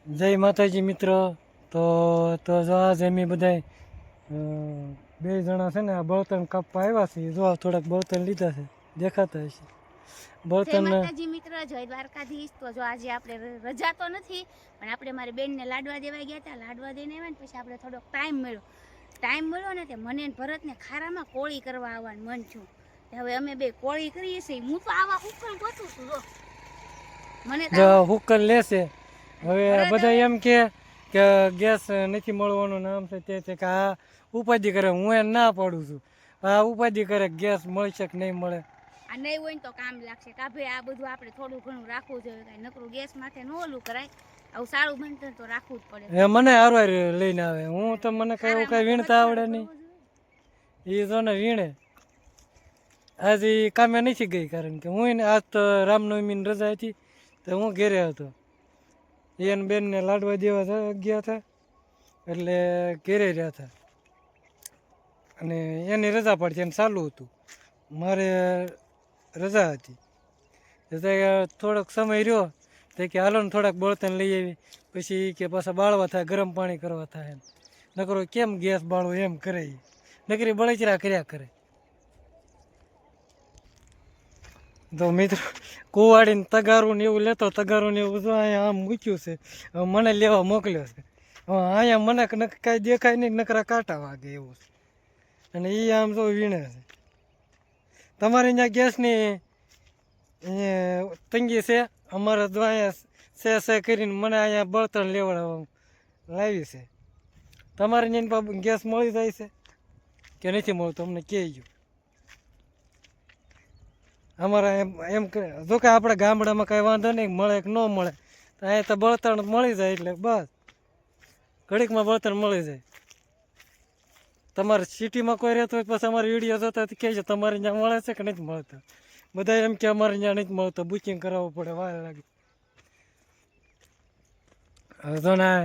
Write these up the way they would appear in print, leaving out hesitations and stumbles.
જય માતાજી મિત્ર. તો જો આજે અમે બધા બે જણા છે ને આ બળતણ કાપવા આવ્યા છીએ. જો થોડાક બળતણ લીધા છે, દેખાતા હશે જય બળતણ. માતાજી મિત્ર, જય દ્વારકાધીશ. તો જો આજે આપણે રજા તો નથી, પણ આપણે મારી બેનને લાડવા દેવા ગયા હતા. લાડવા દઈને આવ્યા ને પછી આપણે થોડોક ટાઈમ મળ્યો ને તે મને ભરતને ખારામાં કોળી કરવા આવવાનું મન છું. હવે અમે બે કોળી કરીએ છીએ. હું તો આવા હુકલ ગોતું છું. મને જો હુકલ લેશે. હવે બધા એમ કે ગેસ નથી મળવાનું નામ છે તે કે આ ઉપાધિ કરે. હું એને ના પાડું છું. આ ઉપાધિ કરે ગેસ મળશે કે નહીં મળે. આ નહીં હોય ને તો કામ લાગશે. કા ભાઈ આ બધું આપણે થોડું ઘણું રાખવું જોઈએ. કાંઈ નકરું ગેસ માથે ન ઓલું કરાય. આવું સારું બનતું તો રાખવું જ પડે. મને હારવાર લઈને આવે. હું તો મને કઈ એવું કઈ વીણતા આવડે નહીં. એ તો ને વીણે આજે કામે નથી ગઈ, કારણ કે હું આજ તો રામનવમીની રજા હતી તો હું ઘેરે હતો. એને બેનને લાડવા દેવા ગયા હતા એટલે ઘેરે રહ્યા હતા અને એની રજા પડતી એને ચાલુ હતું, મારે રજા હતી. થોડોક સમય રહ્યો તો કે હાલો ને થોડાક બળતણ લઈ આવી. પછી કે પાછા બાળવા થાય, ગરમ પાણી કરવા થાય. નકરો કેમ ગેસ બાળવો એમ કરે, નકરી બળચરા કર્યા કરે. તો મિત્રો કુવાડીને તગારું ને એવું લેતો, તગારું ને એવું જો અહીંયા આમ મૂક્યું છે. હવે મને લેવા મોકલ્યો છે. હવે અહીંયા મને કાંઈ દેખાય નહીં, નકરા કાંટા વાગે એવું છે. અને એ આમ તો વીણે છે. તમારે અહીંયા ગેસની તંગી છે? અમારે તો અહીંયા સે કરીને મને અહીંયા બળતણ લેવડાવવા લાવી છે. તમારે અહીંયા ગેસ મળી જાય છે કે નથી મળતું અમને કહેજો. અમારા એમ જો કે આપણે ગામડામાં કાંઈ વાંધો નહીં, મળે કે ન મળે. તો અહીંયા તો બળતણ મળી જાય એટલે બસ ઘડીકમાં બળતણ મળી જાય. તમારે સિટીમાં કોઈ રહેતો હોય પછી અમારી વિડીયો જોતા કહે છે તમારે ત્યાં મળે છે કે નથી મળતો. બધા એમ કે અમારે ત્યાં નથી મળતો, બુકિંગ કરાવવું પડે, વાર લાગે. હવે તો ના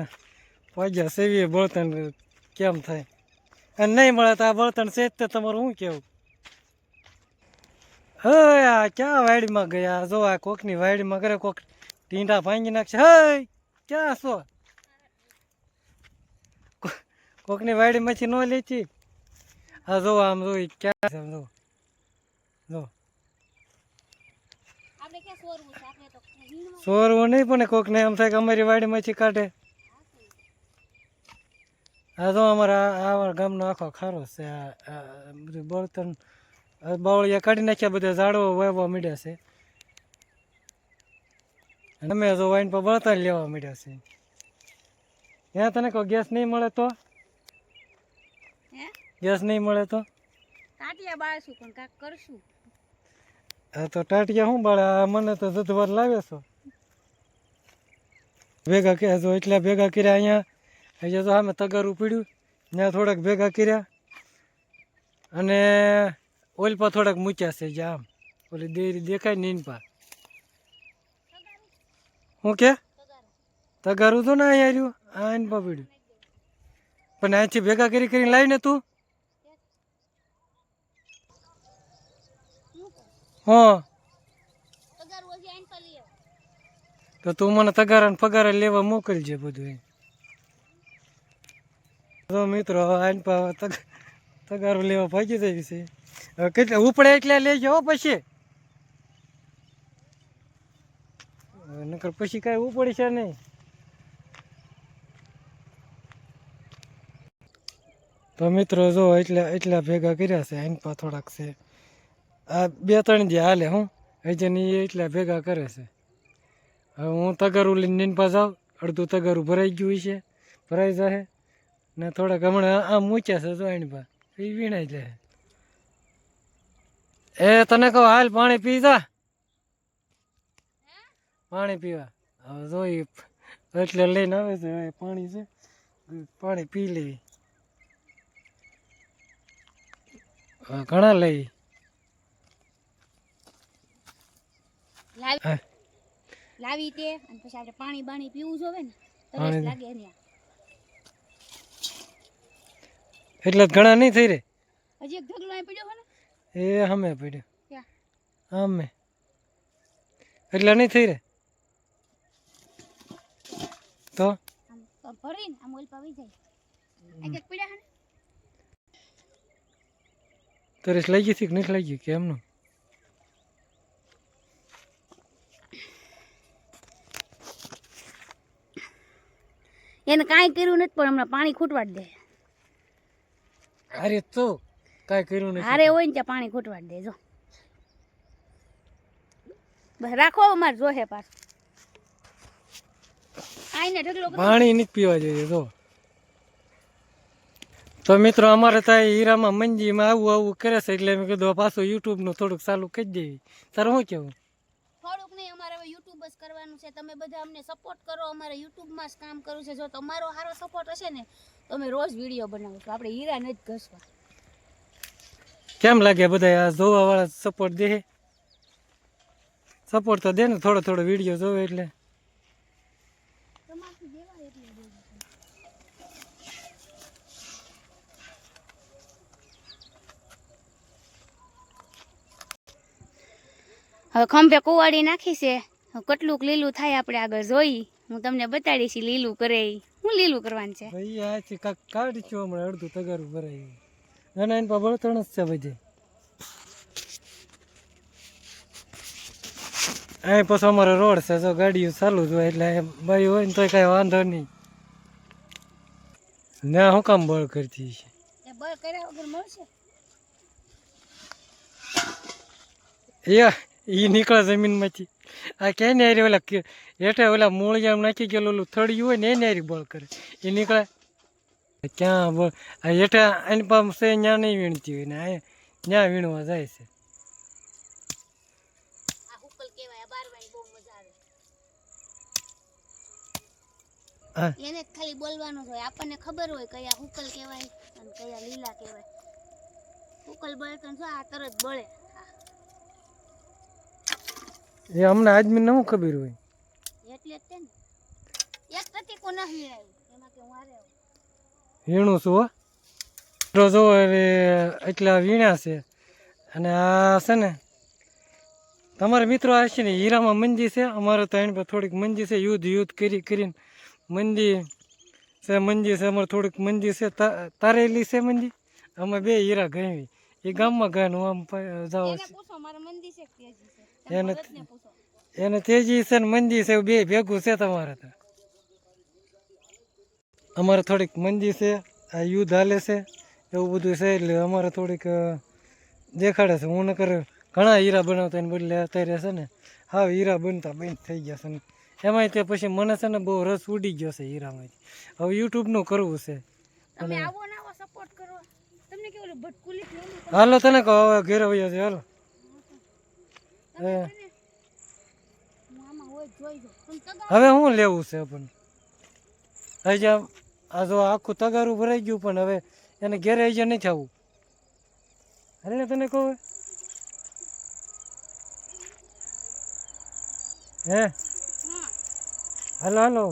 પગ્યા સેવીએ બળતણ કેમ થાય અને નહીં મળે તો આ બળતણ છે જ તે તમારું શું કહેવું? હે આ ક્યાં વાડીમાં ગયા? જો આ કોકની વાડીમાં કરે, કોક ટીંડા ભાંગી નાખશે. હે ક્યાં છો? કોકની વાડીમાંથી ન લેતી. હા જો આમ જોઈ ક્યાં છે, જો જો ચોરવું નહીં, પણ કોકને એમ થાય કે અમારી વાડીમાંથી કાઢે. હા જો અમારા આ ગામનો આખો ખારો છે. આ બધું બળતણ બાવળિયા કાઢી નાખ્યા, બધા ઝાડો વાવવા માંડ્યા છે. અમે જો વાઈન પર બળતણ લેવા માંડ્યા છે. ત્યાં તને કહો ગેસ નહીં મળે તો? ગેસ નહીં મળે તો ટાટિયા બાળશું, પણ કાંક કરશું. હા તો ટાટિયા શું બાળે? મને તો જથવાર લાવે છો ભેગા કે જો એટલા ભેગા કર્યા. અહીંયા અહીંયા તો સામે તગારું પીડ્યું, ત્યાં થોડાક ભેગા કર્યા અને ઓલપા થોડાક મૂક્યા છે. જે આમ ઓલી દેરી દેખાય ને ઇનપા શું કે તગારું તો ને અહીંયા રહ્યું, આ ઇનપા પીડ્યું. પણ અહીંથી ભેગા કરીને લાવીને તું હા તો તું મને તગારા ને પગારા લેવા મોકલજે બધું. તો મિત્રો આઈન પા તગારું લેવા ભાગી જાય છે. હવે કેટલા ઉપડે એટલા લેજો પછી, નકર પછી કાંઈ ઉપડી છે નહીં. તો મિત્રો જો એટલા ભેગા કર્યા છે. આઈન પા થોડાક છે, આ 2-3 જે હાલે હું હજી એટલા ભેગા કરે છે. હવે હું તગારું લઈને નીનપા જાઉં, અડધું તગારું ભરાઈ ગયું છે, ભરાઈ જાય ને થોડાક હમણાં આમ મૂક્યા છે. જો એની પા એ વીણાઈ જાય. એ તને કહું હાલ પાણી પી જા, પાણી પીવા. હવે જોઈ એટલે લઈને આવે છે. હવે પાણી છે, પાણી પી લેવી. ઘણા લઈ લાવી તે અને પછી આપણે પાણી પીવું જોવે ને, તરસ લાગે ને. એટલે ઘણા નહીં થઈ રે. હજી એક ઢગલો અહીં પડ્યો ને, એ હમે પડ્યો ક્યાં આમે, એટલે નહીં થઈ રે. તો આમ ભરીને આમ ઓલ પાવી જાય એક પીડા હે તરસ લાગી હતી કે નથી લાગી કે એમનું એને કાંઈ કર્યું નથી પણ હમણાં પાણી ખૂટવાડ દે અરે તો કાંઈ કર્યું નથી હારે હોય ને ત્યાં પાણી ખૂટવાડ દે જો બસ રાખો અમારે જોહે પાછું આઈને ઢગલો કરી પાણી નથી પીવા જોઈએ તો મિત્રો અમારે ત્યાં હીરામાં મંજીમાં આવું કરે છે એટલે મેં કીધું પાછું યુટ્યુબનું થોડુંક ચાલુ કરી દેવી તારું શું કેવું થોડુંક નહીં અમારે હવે યુટ્યુબ જ કરવાનું છે તમે બધા અમને સપોર્ટ કરો અમારે યુટ્યુબમાં જ કામ કરવું છે જો તમારો સારો સપોર્ટ હશે ને તો અમે રોજ વિડીયો બનાવીશું આપણે હીરા નથી ઘસવા કેમ લાગે બધા આ જોવા વાળા સપોર્ટ દે સપોર્ટ તો દે ને થોડો થોડો વિડીયો જોવે એટલે તમારથી દેવાય એટલે દેવું. હવે ખંભે કુવાડી નાખી છે કેટલુંક લીલું થાય આપણે આગળ જોઈ હું તમને બતાડીશ લીલું કરે ઈ. હું લીલું કરવાનું છે ભાઈ આથી કાંક કાઢી છું હમણાં અડધું તગારું ભરાય અને એની પાસે બળતણ જ છે બધે અહીં પછી અમારો રોડ છે જો ગાડીઓ ચાલુ જ હોય એટલે ભાઈ હોય ને તોય કાંઈ વાંધો નહીં ના શું કામ બળ કરતી છે એ બળ કર્યા વગર મળશે ઈ નીકળે જમીનમાંથી આ ક્યાંય ને હારી ઓલા હેઠે ઓલા મૂળિયામ નાખી ગયેલું ઓલું થળિયું હોય ને એને હારી બળ કરે એ નીકળે ક્યાં બળ આ હેઠે એની પાસે છે ત્યાં નહીં વીણતી હોય ને આ ત્યાં વીણવા જાય છે આ હુકલ કહેવાય બારવાની બહુ મજા હા આવે એને ખાલી બોલવાનું હોય આપણને ખબર હોય કયા હુકલ કહેવાય અને કયા લીલા કહેવાય હુકલ બળે તો જો આ તરત બળે એ અમને આદમીને શું ખબર હોય એટલે જ તે ને એક ટટીકો ન વીણાયું એમાં કે હું હારે આવું વીણું છું હો જો હવે એટલા વીણ્યા છે અને આ છે ને તમારા મિત્રો આ છે ને હીરામાં મંજી છે અમારે તો એની પર થોડીક મંજી છે યુદ્ધ કરીને મંજી છે અમારે થોડીક મંજી છે તારેલી છે મંજી અમે બે હીરા ગઈ એ ગામમાં ગયા હું આમ જાવ એને પૂછો મારે મંદી છે કે તેજી છે એને ભરતને પૂછો એને તેજી છે ને મંજી છે બે ભેગું છે તમારે તો અમારે થોડીક મંજી છે આ યુદ્ધ હાલે છે એવું બધું છે એટલે અમારે થોડીક દેખાડે છે હું નકર ઘણા હીરા બનાવતા એને બદલે અત્યારે છે ને હા હીરા બનતા બંધ થઈ ગયા છે ને એમાંય તે પછી મને છે ને બહુ રસ ઉડી ગયો છે હીરામાંથી હવે યુટ્યુબનું કરવું છે તમે આવો ને આવો સપોર્ટ કરો તમને કેવું ઓલું ભટકુલી હાલો તને કહો હવે ઘેરે વયો છે હાલો આમાં હોય જોઈ જો તમે તગા હવે શું લેવું છે આપણને હજી આ જો આખું તગારું ભરાઈ ગયું પણ હવે એને ઘેરે હજી નથી આવવું હાલ ને તને કહું હે હા હાલો હાલો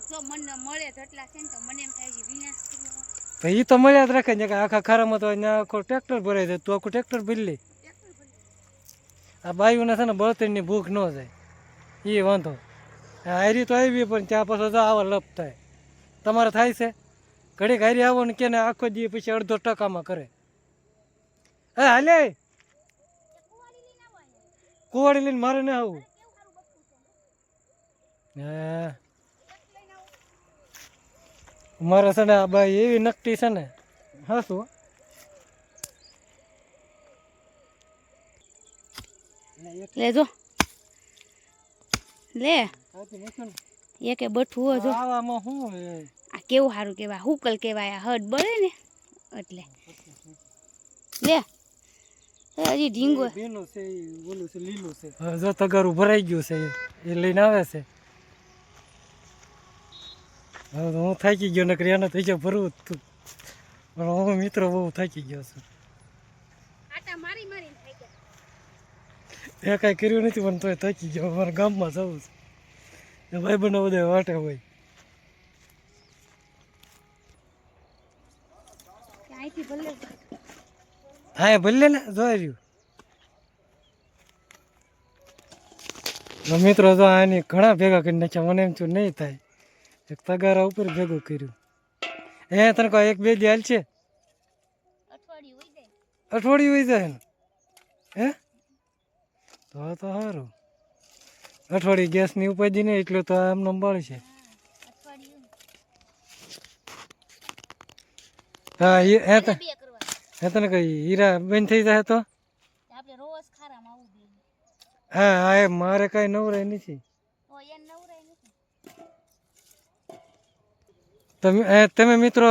જો મને મળે તો એટલા છે ને તો મને એમ થાય છે વિનાશ કરવો ભાઈ એ તો મળ્યા જ રાખે ને કે આખા ખારામાં તો અહીંયા આખો ટ્રેક્ટર ભરાઈ જાય તું આખું ટ્રેક્ટર ભરી લે આ બાયુને છે ને બળતણની ભૂખ ન જાય એ વાંધો હારી તો આવી પણ ત્યાં પાછો જો આવા લપ થાય તમારે થાય છે ઘડીક હારી આવો ને કે ને આખો દી પછી અડધો ટકામાં કરે હે હાલે કુવાડી લઈને મારે ના આવું હા મારે છે ને આ બાઈ એવી નકટી છે ને હા શું લેજો લે એકે બઠું હો જો આવામાં શું આ કેવું સારું કહેવાય હુકલ કહેવાય આ હદ બળે ને એટલે લે હજી ઢીંગો બેનો છે એ ઓલું છે લીલું છે જો તગારું ભરાઈ ગયું છે એ લઈને આવે છે હવે તો હું થાકી ગયો નકરી એને થઈ જાય ભરવું જ તું પણ હું મિત્રો બહુ થાકી ગયો છું આટા મારી મારીને થઈ ગયા એ કાંઈ કર્યું નથી પણ તોય થાકી ગયો અમારા ગામમાં જવું છે ભાઈ બનો બધા વાટે હોય અહીંથી ભલે હા એ ભલે ને જોઈ રહ્યું મિત્રો જો આની ઘણા ભેગા કરી નાખ્યા મને એમ થયું નહીં થાય એક તગારા ઉપર ભેગું કર્યું. તને કહો 1-2 દી હાલ છે, અઠવાડિયું હોય જાય. અઠવાડિયું હોય જાય ને. હે તો સારું. અઠવાડિયું ગેસની ઉપાધિ નહીં એટલું તો આમનો બાળ છે. અઠવાડિયું હા બે કરવા તને કહી હીરા બંધ થઈ જાય તો આપણે રોજ ખારામાં આવું બે હા એ મારે કાંઈ નવરાય નથી. તો એને નવરાય નથી. તમે મિત્રો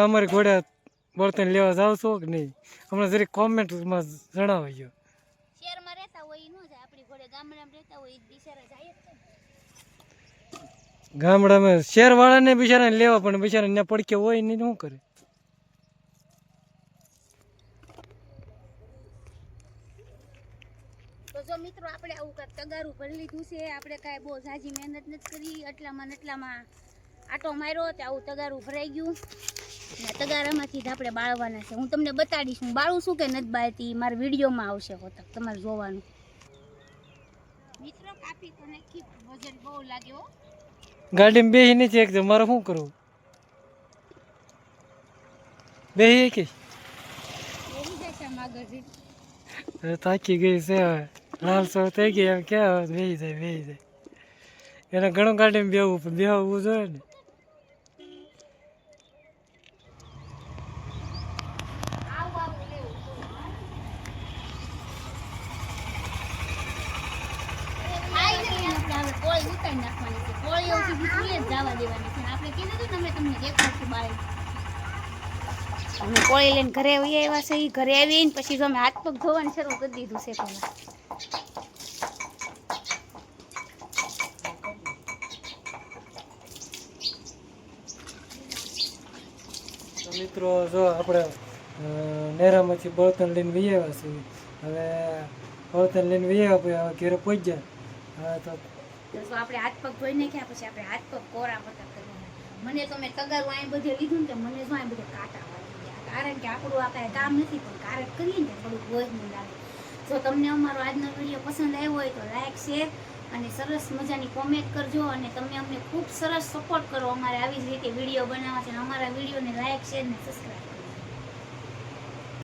અમારી ઘોડા બળતણ લેવા જાવ છો કે નહીં? હમણાં જરીક કોમેન્ટમાં જણાવજો. શહેરમાં રહેતા હોય એ ન જાય, આપણી ઘોડે ગામડામાં રહેતા હોય એ બિચારા જાય જ છે. ગામડામાં શહેરવાળાને બિચારાને લેવા પણ બિચારા ત્યાં પડકે હોય નહીં શું કરે? તો જો મિત્રો આપણે આવું કાંઈક તગારું ભરી લીધું છે. આપણે કાંઈ બહુ ઝાઝી મહેનત નથી કરી, એટલામાં આટો માર્યો તો આવું તગારું ભરાઈ ગયું. ને તગારામાંથી જ આપણે બાળવાના છે. હું તમને બતાડીશ હું બાળું છું કે નથી બાળતી, મારા વિડીયોમાં આવશે હોતક તમારે જોવાનું. મિત્રો કાપી તો નાખી, વજન બહુ લાગ્યો. ગાડીમાં બેસી નથી એક મારે શું કરવું? બેસી કે એવી જશે આગળ થાકી ગઈ છે હવે, લાલસો થઈ ગઈ એમ ક્યાં બેસી જાય. એને ઘણું ગાડીમાં બેહવું જોઈએ ને. કોળી ઉતારી નાખવાની છે. કોળીઓ સુધી જ જવા દેવાની છે. આપણે કીધું હતું ને અમે તમને દેખાડશું બાળી. અમે કોળી લઈને ઘરે આવી આવ્યા છે. ઘરે આવીને પછી જો અમે હાથ પગ ધોવાનું શરૂ કરી દીધું છે. મિત્રો જો આપણે નેરામાંથી બળતણ લઈને વી આવ્યા છીએ. હવે બળતણ લઈને વી આવ્યા પછી ઘરે પહોંચ્યા. હા તો આપણે હાથ પગ ધોઈ નાખ્યા પછી આપણે હાથ પગ કોરા પતા કરવાના. મને તો મેં તગારું અહીં બધે લીધું ને મને જો અહીં બધે કાંટા વાગી ગયા, કારણ કે આપણું આ કાંઈ કામ નથી પણ કારક કરીએ ને થોડુંક બોજનું લાગે. જો તમને અમારો આજનો વિડીયો પસંદ આવ્યો હોય તો લાઈક શેર અને સરસ મજાની કોમેન્ટ કરજો. અને તમે અમને ખૂબ સરસ સપોર્ટ કરો. અમારે આવી જ રીતે વિડીયો બનાવવા છે અને અમારા વિડીયોને લાઈક શેર ને સબસ્ક્રાઈબ કરો.